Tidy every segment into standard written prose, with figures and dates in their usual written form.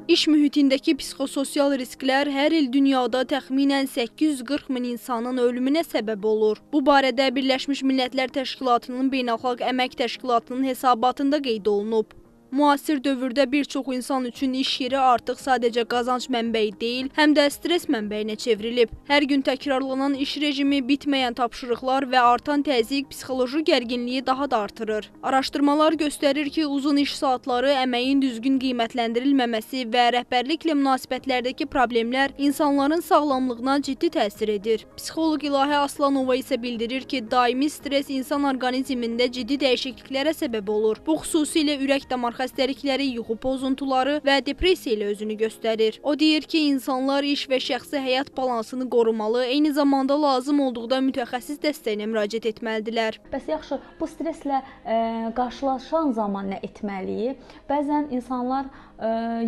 İş mühitindəki psixososial risklər hər il dünyada təxminən 840 min insanın ölümünə səbəb olur. Bu barədə Birləşmiş Millətlər Təşkilatının Beynəlxalq Əmək Təşkilatının hesabatında qeyd olunub. Müasir dövrdə bir çox insan üçün iş yeri artıq sadəcə qazanc mənbəyi deyil, həm də stres mənbəyinə çevrilib. Hər gün təkrarlanan iş rejimi, bitməyən tapşırıqlar və artan təzyiq psixoloji gərginliyi daha da artırır. Araşdırmalar göstərir ki, uzun iş saatları, əməyin düzgün qiymətləndirilməməsi və rəhbərliklə münasibətlərdəki problemlər insanların sağlamlığına ciddi təsir edir. Psixoloq İlahə Aslanova isə bildirir ki, daimi stres insan orqanizmində ciddi dəyişikliklərə səbəb olur. Bu xüsusilə ürək damar xəstəlikləri, yuxu pozuntuları və depressiya ilə özünü göstərir. O deyir ki, insanlar iş və şəxsi həyat balansını qorumalı, eyni zamanda lazım olduqda mütəxəssis dəstəyinə müraciət etməlidirlər. Bəs yaxşı, bu streslə qarşılaşan zaman nə etməliyik? Bəzən insanlar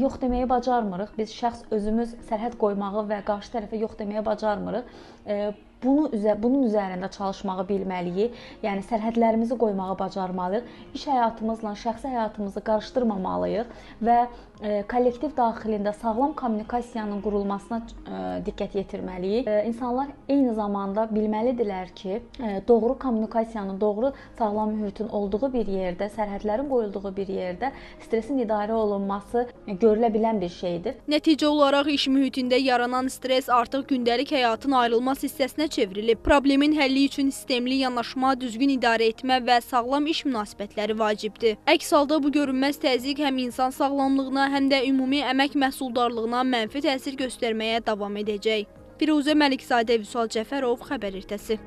yox deməyi bacarmırıq. Biz şəxs özümüz sərhəd qoymağı və qarşı tərəfə yox deməyi bacarmırıq. Bunun üzərində çalışmağı bilməliyik. Yəni sərhədlərimizi qoymağı bacarmalıyıq. İş həyatımızla şəxsi həyatımızı qarışdırmamalıyıq və kollektiv daxilində sağlam kommunikasiyanın qurulmasına diqqət yetirməliyik. İnsanlar eyni zamanda bilməlidirlər ki, doğru kommunikasiyanın, doğru sağlam mühitin olduğu bir yerdə, sərhədlərin qoyulduğu bir yerdə stresin idarə olunması görülə bilən bir şeydir. Nəticə olaraq iş mühitində yaranan stres artıq gündəlik həyatın ayrılmaz hissəsinə çevrilib. Problemin həlli üçün sistemli yanaşma, düzgün idarə etmə və sağlam iş münasibətləri vacibdir. Əks halda bu görünməz təzyiq həm insan sağlamlığına, həm də ümumi əmək məhsuldarlığına mənfi təsir göstərməyə davam edəcək. Firuzə Məlikzadə, Vüsal Cəfərov, Xəbər Ertəsi.